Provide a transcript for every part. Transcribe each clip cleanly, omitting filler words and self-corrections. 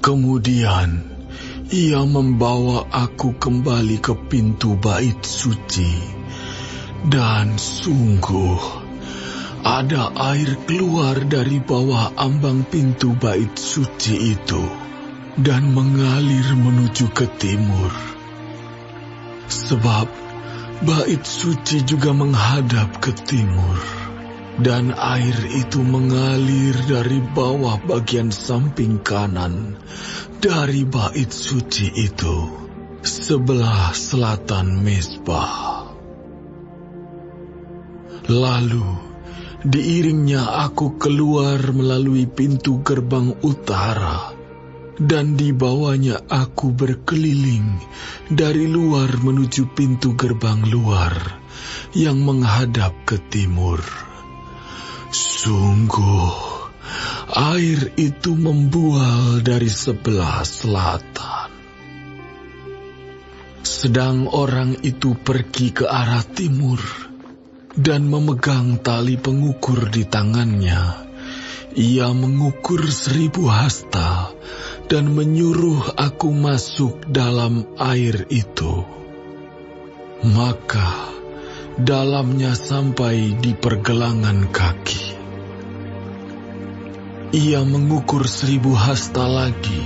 Kemudian ia membawa aku kembali ke pintu bait suci, dan sungguh ada air keluar dari bawah ambang pintu bait suci itu dan mengalir menuju ke timur. Sebab bait suci juga menghadap ke timur, dan air itu mengalir dari bawah bagian samping kanan dari bait suci itu, sebelah selatan mezbah. Lalu diiringnya aku keluar melalui pintu gerbang utara, dan dibawanya aku berkeliling dari luar menuju pintu gerbang luar yang menghadap ke timur. Sungguh, air itu membual dari sebelah selatan. Sedang orang itu pergi ke arah timur dan memegang tali pengukur di tangannya. Ia mengukur 1000 hasta dan menyuruh aku masuk dalam air itu. Maka dalamnya sampai di pergelangan kaki. Ia mengukur 1000 hasta lagi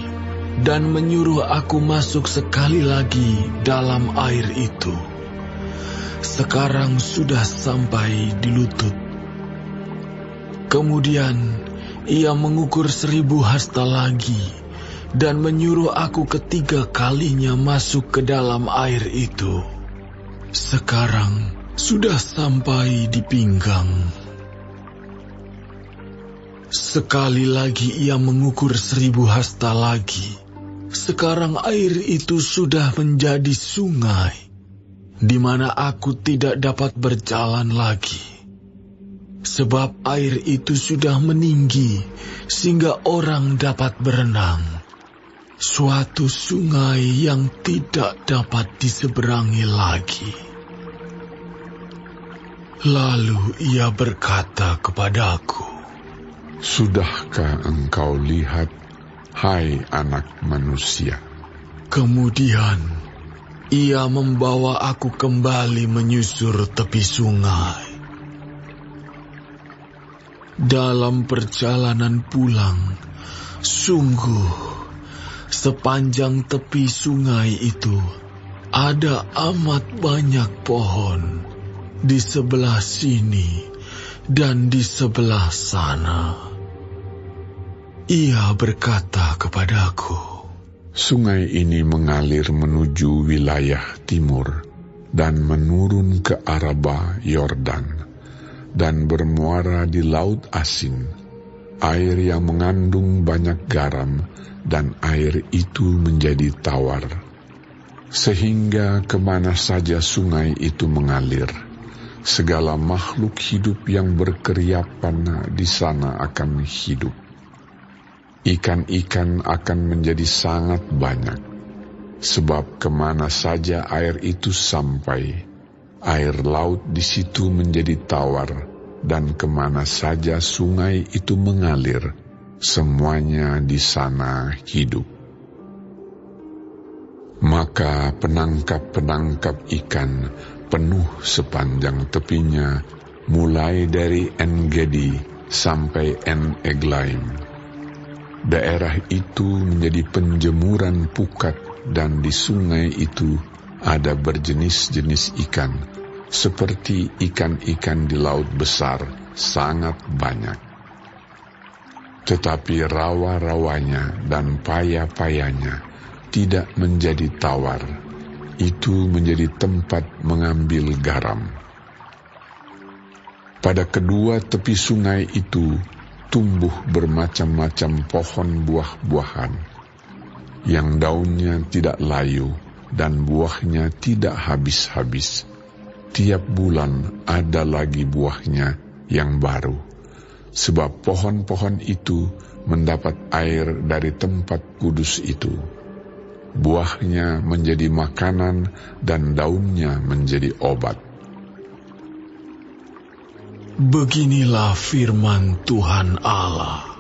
dan menyuruh aku masuk sekali lagi dalam air itu. Sekarang sudah sampai di lutut. Kemudian ia mengukur 1000 hasta lagi dan menyuruh aku ketiga kalinya masuk ke dalam air itu. Sekarang sudah sampai di pinggang. Sekali lagi ia mengukur 1000 hasta lagi. Sekarang air itu sudah menjadi sungai, di mana aku tidak dapat berjalan lagi. Sebab air itu sudah meninggi, sehingga orang dapat berenang. Suatu sungai yang tidak dapat diseberangi lagi. Lalu ia berkata kepadaku, "Sudahkah engkau lihat, hai anak manusia?" Kemudian ia membawa aku kembali menyusur tepi sungai. Dalam perjalanan pulang, sungguh sepanjang tepi sungai itu ada amat banyak pohon di sebelah sini dan di sebelah sana. Ia berkata kepadaku, "Sungai ini mengalir menuju wilayah timur dan menurun ke Araba Yordan dan bermuara di Laut Asin, air yang mengandung banyak garam, dan air itu menjadi tawar. Sehingga kemana saja sungai itu mengalir, segala makhluk hidup yang berkeriapan di sana akan hidup. Ikan-ikan akan menjadi sangat banyak, sebab kemana saja air itu sampai, air laut di situ menjadi tawar, dan kemana saja sungai itu mengalir, semuanya di sana hidup. Maka penangkap-penangkap ikan penuh sepanjang tepinya, mulai dari En-Gedi sampai En-Eglaim. Daerah itu menjadi penjemuran pukat, dan di sungai itu ada berjenis-jenis ikan, seperti ikan-ikan di laut besar, sangat banyak. Tetapi rawa-rawanya dan paya-payanya tidak menjadi tawar, itu menjadi tempat mengambil garam. Pada kedua tepi sungai itu tumbuh bermacam-macam pohon buah-buahan, yang daunnya tidak layu dan buahnya tidak habis-habis. Tiap bulan ada lagi buahnya yang baru, sebab pohon-pohon itu mendapat air dari tempat kudus itu. Buahnya menjadi makanan dan daunnya menjadi obat. Beginilah firman Tuhan Allah.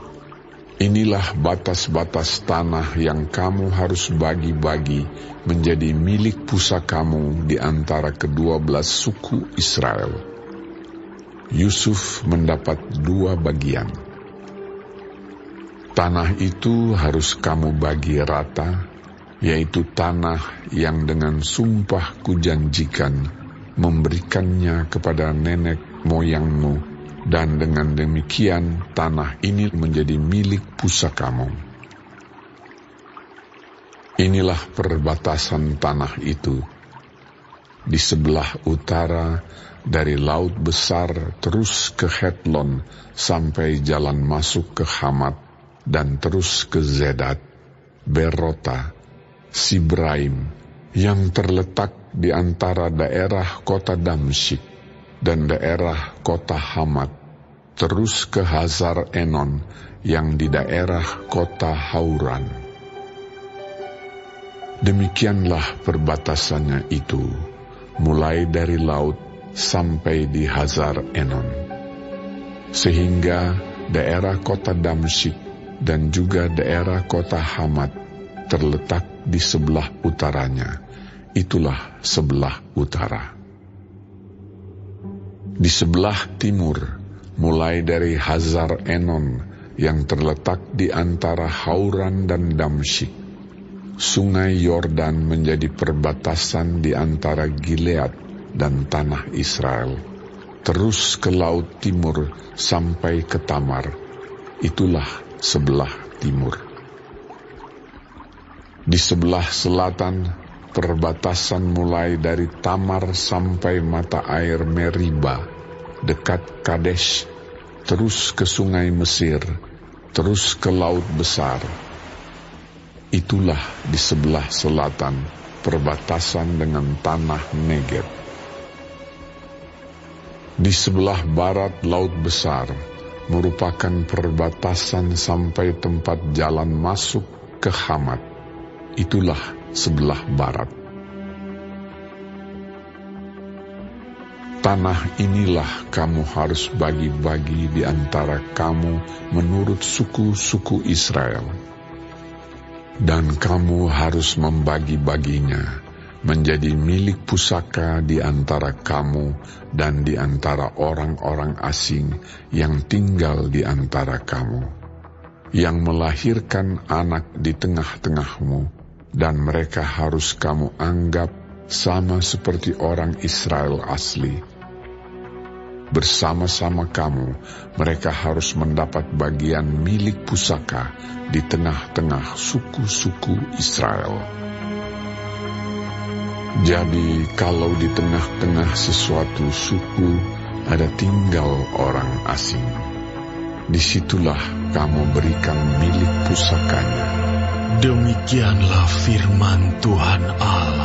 Inilah batas-batas tanah yang kamu harus bagi-bagi menjadi milik pusakamu di antara ke-12 suku Israel. Yusuf mendapat 2 bagian. Tanah itu harus kamu bagi rata, yaitu tanah yang dengan sumpah kujanjikan memberikannya kepada nenek moyangmu, dan dengan demikian tanah ini menjadi milik pusakamu. Inilah perbatasan tanah itu. Di sebelah utara dari Laut Besar terus ke Hetlon sampai jalan masuk ke Hamat, dan terus ke Zedad, Berota, Sibraim, yang terletak di antara daerah kota Damsyik dan daerah kota Hamat, terus ke Hazar Enon yang di daerah kota Hauran. Demikianlah perbatasannya itu, mulai dari laut sampai di Hazar Enon, sehingga daerah kota Damsyik dan juga daerah kota Hamat terletak di sebelah utaranya. Itulah sebelah utara. Di sebelah timur, mulai dari Hazar Enon yang terletak di antara Hauran dan Damsyik, Sungai Yordan menjadi perbatasan di antara Gilead dan tanah Israel, terus ke laut timur sampai ke Tamar. Itulah sebelah timur. Di sebelah selatan, perbatasan mulai dari Tamar sampai mata air Meriba, dekat Kadesh, terus ke sungai Mesir, terus ke Laut Besar. Itulah di sebelah selatan, perbatasan dengan tanah Negeb. Di sebelah barat Laut Besar, merupakan perbatasan sampai tempat jalan masuk ke Hamat. Itulah sebelah barat. Tanah inilah kamu harus bagi-bagi di antara kamu menurut suku-suku Israel. Dan kamu harus membagi-baginya menjadi milik pusaka di antara kamu dan di antara orang-orang asing yang tinggal di antara kamu, yang melahirkan anak di tengah-tengahmu, dan mereka harus kamu anggap sama seperti orang Israel asli. Bersama-sama kamu, mereka harus mendapat bagian milik pusaka di tengah-tengah suku-suku Israel. Jadi, kalau di tengah-tengah sesuatu suku ada tinggal orang asing, disitulah kamu berikan milik pusakanya. Demikianlah firman Tuhan Allah.